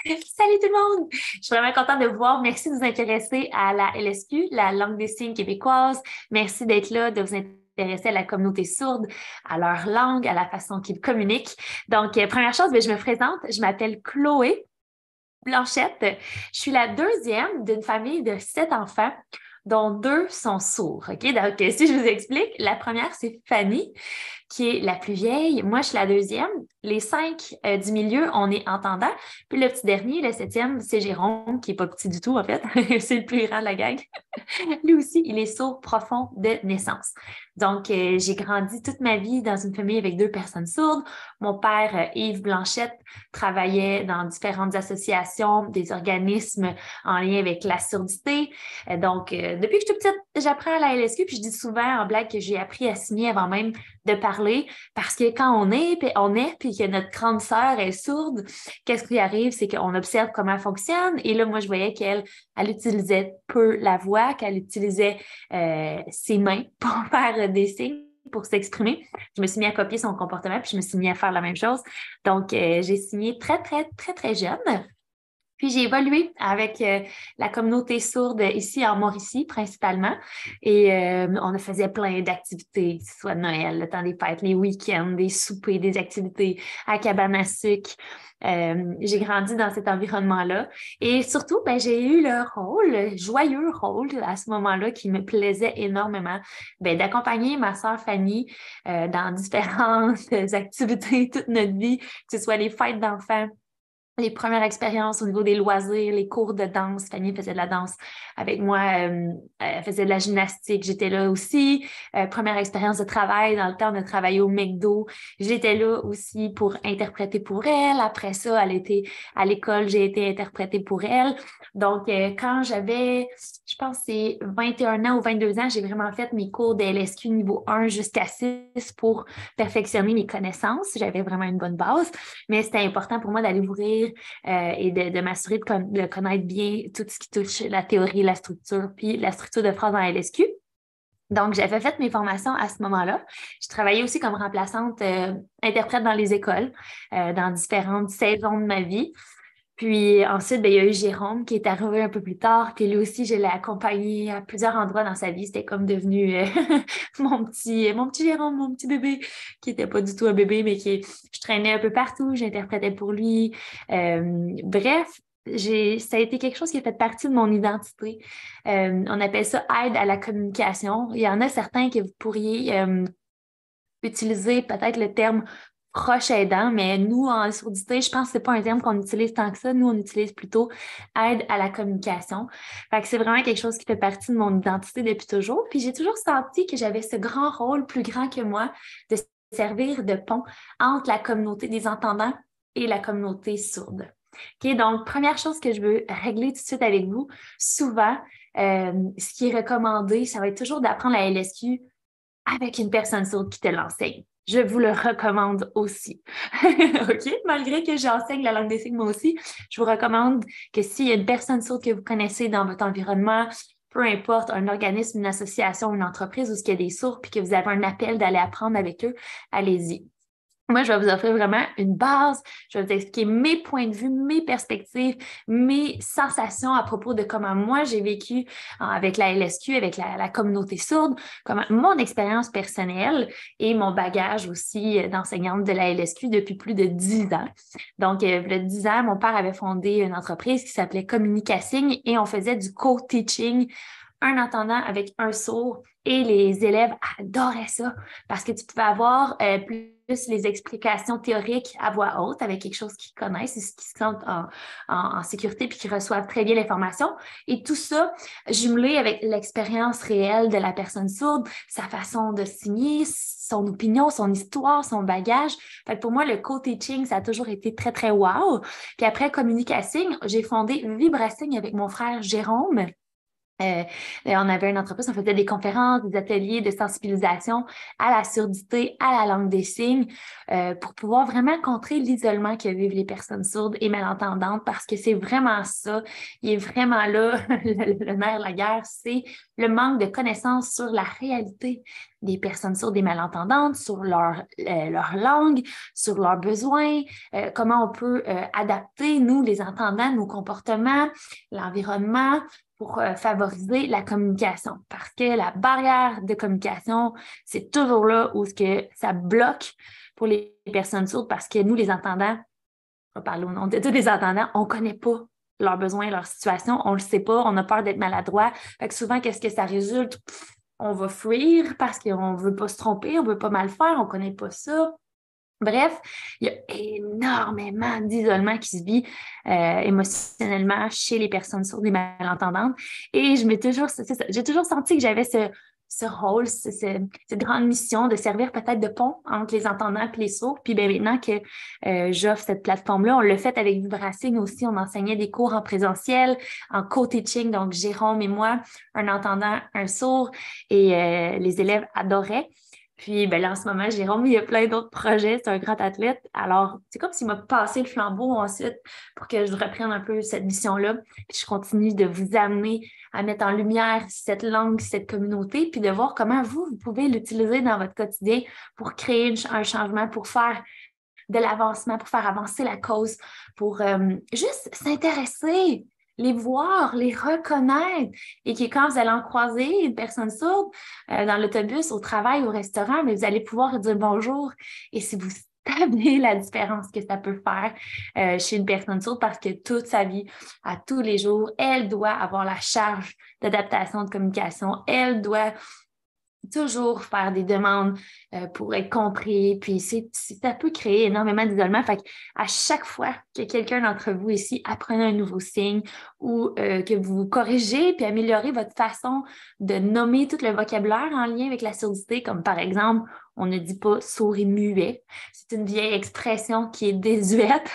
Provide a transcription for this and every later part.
Salut tout le monde! Je suis vraiment contente de vous voir. Merci de vous intéresser à la LSQ, la langue des signes québécoise. Merci d'être là, de vous intéresser à la communauté sourde, à leur langue, à la façon qu'ils communiquent. Donc, première chose, je me présente. Je m'appelle Chloé Blanchette. Je suis la deuxième d'une famille de 7 enfants, dont 2 sont sourds. OK? Donc, si je vous explique, la première, c'est Fanny, qui est la plus vieille. Moi, je suis la deuxième. Les 5 du milieu, on est entendants. Puis le petit dernier, le septième, c'est Jérôme, qui est pas petit du tout, en fait. C'est le plus grand de la gang. Lui aussi, il est sourd profond de naissance. Donc, j'ai grandi toute ma vie dans une famille avec 2 personnes sourdes. Mon père, Yves Blanchette, travaillait dans différentes associations, des organismes en lien avec la surdité. Donc, depuis que je suis toute petite, j'apprends à la LSQ, puis je dis souvent en blague que j'ai appris à signer avant même de parler, parce que quand on est, puis que notre grande sœur est sourde, qu'est-ce qui arrive? C'est qu'on observe comment elle fonctionne. Et là, moi, je voyais qu'elle utilisait peu la voix, qu'elle utilisait ses mains pour faire des signes, pour s'exprimer. Je me suis mis à copier son comportement, puis je me suis mis à faire la même chose. Donc, j'ai signé très, très, très, très jeune. Puis j'ai évolué avec la communauté sourde ici en Mauricie principalement et on faisait plein d'activités, que ce soit Noël, le temps des fêtes, les week-ends, des soupers, des activités à cabane à sucre. J'ai grandi dans cet environnement-là et surtout, j'ai eu le rôle, le joyeux rôle à ce moment-là qui me plaisait énormément, d'accompagner ma sœur Fanny dans différentes activités toute notre vie, que ce soit les fêtes d'enfants, les premières expériences au niveau des loisirs, les cours de danse. Fanny faisait de la danse avec moi, elle faisait de la gymnastique, j'étais là aussi. Première expérience de travail, dans le temps, on a travaillé au McDo. J'étais là aussi pour interpréter pour elle. Après ça, elle était à l'école, j'ai été interprétée pour elle. Donc, quand j'avais, je pense, c'est 21 ans ou 22 ans, j'ai vraiment fait mes cours de LSQ niveau 1 jusqu'à 6 pour perfectionner mes connaissances. J'avais vraiment une bonne base, mais c'était important pour moi d'aller ouvrir et de m'assurer de connaître bien tout ce qui touche la théorie, la structure, puis la structure de phrase en LSQ. Donc, j'avais fait mes formations à ce moment-là. Je travaillais aussi comme remplaçante interprète dans les écoles, dans différentes saisons de ma vie. Puis ensuite, il y a eu Jérôme qui est arrivé un peu plus tard. Puis lui aussi, je l'ai accompagné à plusieurs endroits dans sa vie. C'était comme devenu mon petit Jérôme, mon petit bébé, qui n'était pas du tout un bébé, mais je traînais un peu partout, j'interprétais pour lui. Bref, ça a été quelque chose qui a fait partie de mon identité. On appelle ça aide à la communication. Il y en a certains que vous pourriez utiliser peut-être le terme proche aidant, mais nous, en surdité, je pense que c'est pas un terme qu'on utilise tant que ça. Nous, on utilise plutôt aide à la communication. Fait que c'est vraiment quelque chose qui fait partie de mon identité depuis toujours. Puis j'ai toujours senti que j'avais ce grand rôle, plus grand que moi, de servir de pont entre la communauté des entendants et la communauté sourde. OK, donc, première chose que je veux régler tout de suite avec vous, souvent, ce qui est recommandé, ça va être toujours d'apprendre la LSQ avec une personne sourde qui te l'enseigne. Je vous le recommande aussi. OK? Malgré que j'enseigne la langue des signes moi aussi, je vous recommande que s'il y a une personne sourde que vous connaissez dans votre environnement, peu importe, un organisme, une association, une entreprise où il y a des sourds puis que vous avez un appel d'aller apprendre avec eux, allez-y. Moi, je vais vous offrir vraiment une base. Je vais vous expliquer mes points de vue, mes perspectives, mes sensations à propos de comment moi j'ai vécu avec la LSQ, avec la communauté sourde, comment mon expérience personnelle et mon bagage aussi d'enseignante de la LSQ depuis plus de 10 ans. Donc, il y a 10 ans, mon père avait fondé une entreprise qui s'appelait Communicassigne et on faisait du co-teaching, un entendant avec un sourd. Et les élèves adoraient ça parce que tu pouvais avoir plus les explications théoriques à voix haute avec quelque chose qu'ils connaissent et qui se sentent en sécurité puis qui reçoivent très bien l'information. Et tout ça jumelé avec l'expérience réelle de la personne sourde, sa façon de signer, son opinion, son histoire, son bagage. Fait que pour moi, le co-teaching, ça a toujours été très, très wow. Puis après Communicassigne, j'ai fondé Vibrasigne avec mon frère Jérôme. On avait une entreprise, on faisait des conférences, des ateliers de sensibilisation à la surdité, à la langue des signes, pour pouvoir vraiment contrer l'isolement que vivent les personnes sourdes et malentendantes, parce que c'est vraiment ça, il est vraiment là, le nerf de la guerre, c'est le manque de connaissances sur la réalité des personnes sourdes et malentendantes, sur leur langue, sur leurs besoins, comment on peut adapter, nous, les entendants, nos comportements, l'environnement, pour favoriser la communication. Parce que la barrière de communication, c'est toujours là où ça bloque pour les personnes sourdes parce que nous, les entendants, on va parler au nom de tous les entendants, on ne connaît pas leurs besoins, leur situation, on ne le sait pas, on a peur d'être maladroit. Fait que souvent, qu'est-ce que ça résulte? On va fuir parce qu'on ne veut pas se tromper, on ne veut pas mal faire, on ne connaît pas ça. Bref, il y a énormément d'isolement qui se vit émotionnellement chez les personnes sourdes et malentendantes. Et j'ai toujours senti que j'avais ce rôle, cette grande mission de servir peut-être de pont entre les entendants et les sourds. Puis bien, maintenant que j'offre cette plateforme-là, on l'a fait avec Vibracing aussi. On enseignait des cours en présentiel, en co-teaching, donc Jérôme et moi, un entendant, un sourd, et les élèves adoraient. Puis ben là, en ce moment, Jérôme, il y a plein d'autres projets. C'est un grand athlète. Alors, c'est comme s'il m'a passé le flambeau ensuite pour que je reprenne un peu cette mission-là. Puis je continue de vous amener à mettre en lumière cette langue, cette communauté, puis de voir comment vous pouvez l'utiliser dans votre quotidien pour créer un changement, pour faire de l'avancement, pour faire avancer la cause, pour juste s'intéresser, les voir, les reconnaître, et que quand vous allez en croiser une personne sourde dans l'autobus, au travail, au restaurant, mais vous allez pouvoir dire bonjour. Et si vous savez la différence que ça peut faire chez une personne sourde, parce que toute sa vie, à tous les jours, elle doit avoir la charge d'adaptation, de communication, elle doit toujours faire des demandes pour être compris. Puis ça peut créer énormément d'isolement. Fait à chaque fois que quelqu'un d'entre vous ici apprenez un nouveau signe ou que vous corrigez puis améliorez votre façon de nommer tout le vocabulaire en lien avec la surdité, comme par exemple, on ne dit pas sourd et muet. C'est une vieille expression qui est désuète.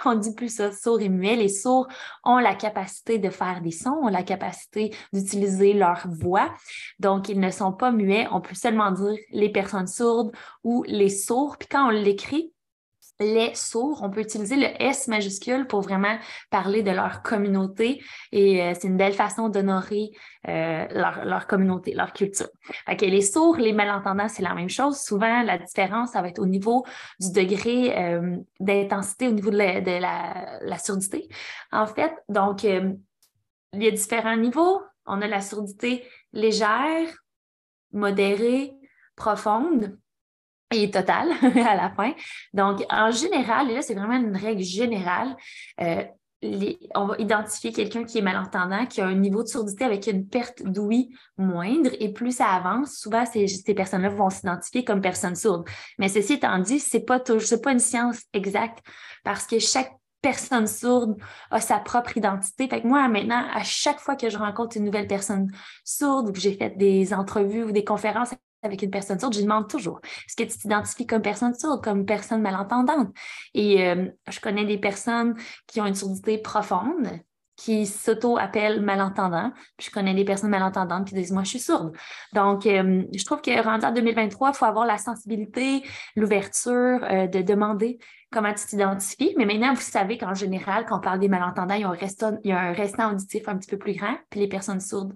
On ne dit plus ça, sourd et muet. Les sourds ont la capacité de faire des sons, ont la capacité d'utiliser leur voix. Donc, ils ne sont pas muets. On peut seulement dire les personnes sourdes ou les sourds. Puis quand on l'écrit, les sourds, on peut utiliser le S majuscule pour vraiment parler de leur communauté et c'est une belle façon d'honorer leur communauté, leur culture. Fait que les sourds, les malentendants, c'est la même chose. Souvent, la différence, ça va être au niveau du degré d'intensité, au niveau de la surdité. En fait, donc, il y a différents niveaux. On a la surdité légère, modérée, profonde et totale à la fin. Donc, en général, et là, c'est vraiment une règle générale, on va identifier quelqu'un qui est malentendant, qui a un niveau de surdité avec une perte d'ouïe moindre, et plus ça avance, souvent, ces personnes-là vont s'identifier comme personnes sourdes. Mais ceci étant dit, c'est pas une science exacte, parce que chaque personne sourde a sa propre identité. Fait que moi, maintenant, à chaque fois que je rencontre une nouvelle personne sourde ou que j'ai fait des entrevues ou des conférences avec une personne sourde, je lui demande toujours, est-ce que tu t'identifies comme personne sourde, comme personne malentendante? Et je connais des personnes qui ont une surdité profonde, qui s'auto-appellent malentendants. Puis je connais des personnes malentendantes qui disent, moi, je suis sourde. Donc, je trouve que rendu en 2023, il faut avoir la sensibilité, l'ouverture de demander comment tu t'identifies. Mais maintenant, vous savez qu'en général, quand on parle des malentendants, il y a un restant auditif un petit peu plus grand. Puis les personnes sourdes,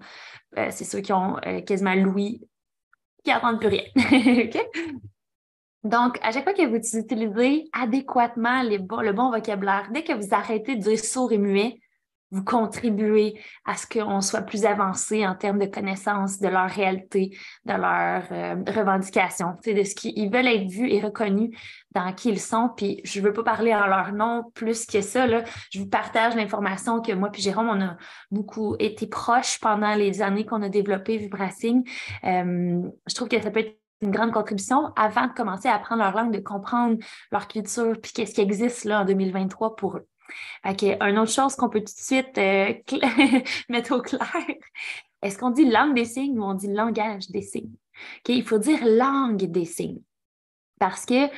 c'est ceux qui ont quasiment l'ouïe qui n'entendent plus rien. OK? Donc, à chaque fois que vous utilisez adéquatement le bon vocabulaire, dès que vous arrêtez de dire sourd et muet, vous contribuez à ce qu'on soit plus avancé en termes de connaissance de leur réalité, de leurs revendications, de ce qu'ils veulent être vus et reconnus dans qui ils sont. Puis, je ne veux pas parler en leur nom plus que ça, là. Je vous partage l'information que moi puis Jérôme, on a beaucoup été proches pendant les années qu'on a développé Vibracing. Je trouve que ça peut être une grande contribution avant de commencer à apprendre leur langue, de comprendre leur culture, puis qu'est-ce qui existe là en 2023 pour eux. Okay. Une autre chose qu'on peut tout de suite mettre au clair, est-ce qu'on dit langue des signes ou on dit langage des signes? Okay. Il faut dire langue des signes. Parce que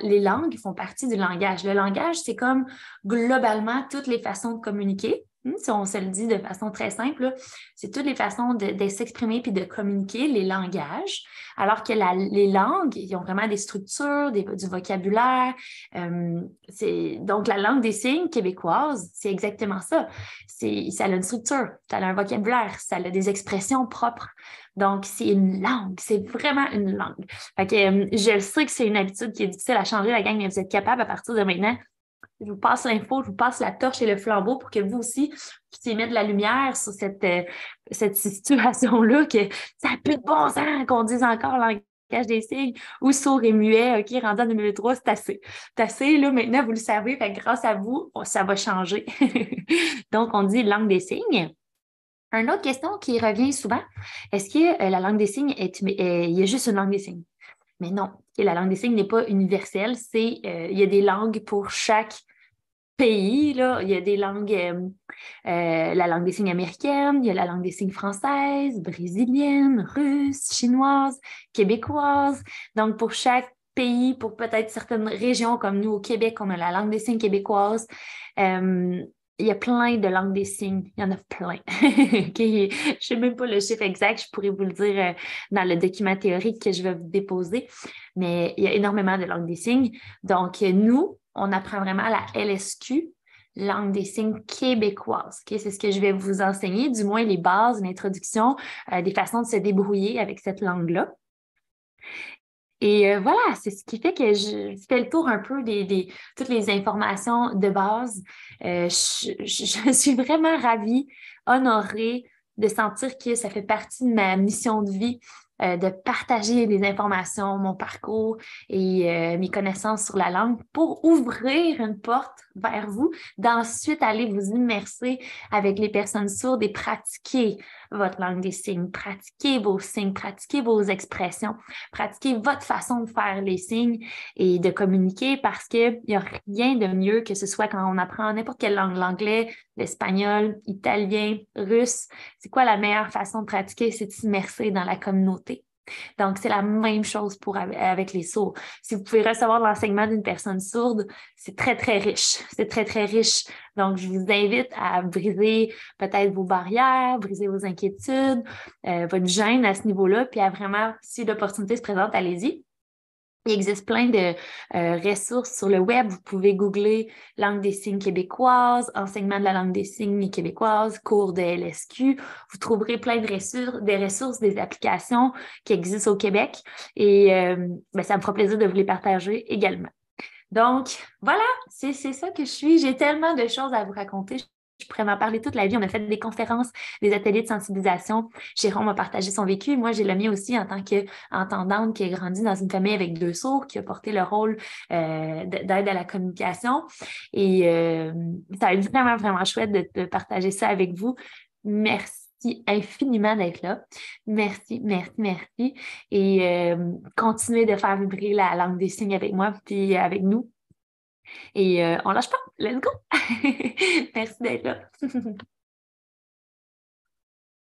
les langues font partie du langage. Le langage, c'est comme globalement toutes les façons de communiquer. Si on se le dit de façon très simple, là, c'est toutes les façons de s'exprimer puis de communiquer, les langages, alors que les langues, ils ont vraiment des structures, du vocabulaire. Donc, la langue des signes québécoise, c'est exactement ça. Ça a une structure, ça a un vocabulaire, ça a des expressions propres. Donc, c'est une langue, c'est vraiment une langue. Fait que, je sais que c'est une habitude qui est difficile à changer, la gang, mais vous êtes capable à partir de maintenant. Je vous passe l'info, je vous passe la torche et le flambeau pour que vous aussi puissiez mettre de la lumière sur cette situation-là, que ça n'a plus de bon sens qu'on dise encore langage des signes ou sourd et muet, OK, rendu en 2003, c'est assez. C'est assez, là, maintenant, vous le savez, fait que grâce à vous, ça va changer. Donc, on dit langue des signes. Une autre question qui revient souvent, est-ce que la langue des signes il y a juste une langue des signes? Mais non, la langue des signes n'est pas universelle, il y a des langues pour chaque pays, là. Il y a des langues, la langue des signes américaine, il y a la langue des signes française, brésilienne, russe, chinoise, québécoise. Donc, pour chaque pays, pour peut-être certaines régions comme nous au Québec, on a la langue des signes québécoise. Il y a plein de langues des signes. Il y en a plein. Okay. Je ne sais même pas le chiffre exact. Je pourrais vous le dire dans le document théorique que je vais vous déposer. Mais il y a énormément de langues des signes. Donc, nous, on apprend vraiment la LSQ, langue des signes québécoise. Okay? C'est ce que je vais vous enseigner, du moins les bases, une introduction, des façons de se débrouiller avec cette langue-là. Et voilà, c'est ce qui fait que je fais le tour un peu toutes les informations de base. Je suis vraiment ravie, honorée de sentir que ça fait partie de ma mission de vie, de partager des informations, mon parcours et mes connaissances sur la langue pour ouvrir une porte vers vous, d'ensuite aller vous immerser avec les personnes sourdes et pratiquer votre langue des signes, pratiquer vos expressions, pratiquer votre façon de faire les signes et de communiquer parce qu'il n'y a rien de mieux que ce soit quand on apprend n'importe quelle langue, l'anglais, l'espagnol, italien, russe. C'est quoi la meilleure façon de pratiquer? C'est de s'immerser dans la communauté. Donc, c'est la même chose avec les sourds. Si vous pouvez recevoir l'enseignement d'une personne sourde, c'est très, très riche. C'est très, très riche. Donc, je vous invite à briser peut-être vos barrières, briser vos inquiétudes, votre gêne à ce niveau-là, puis à vraiment, si l'opportunité se présente, allez-y. Il existe plein de ressources sur le web. Vous pouvez googler langue des signes québécoise, enseignement de la langue des signes québécoise, cours de LSQ. Vous trouverez plein de ressources, des applications qui existent au Québec. Et ça me fera plaisir de vous les partager également. Donc, voilà, c'est ça que je suis. J'ai tellement de choses à vous raconter. Je pourrais m'en parler toute la vie. On a fait des conférences, des ateliers de sensibilisation. Jérôme a partagé son vécu. Moi, j'ai le mien aussi en tant qu'entendante qui a grandi dans une famille avec 2 sourds, qui a porté le rôle d'aide à la communication. Et ça a été vraiment, vraiment chouette de partager ça avec vous. Merci infiniment d'être là. Merci, merci, merci. Et continuez de faire vibrer la langue des signes avec moi puis avec nous. Et on lâche pas. Let's go! Merci d'être là.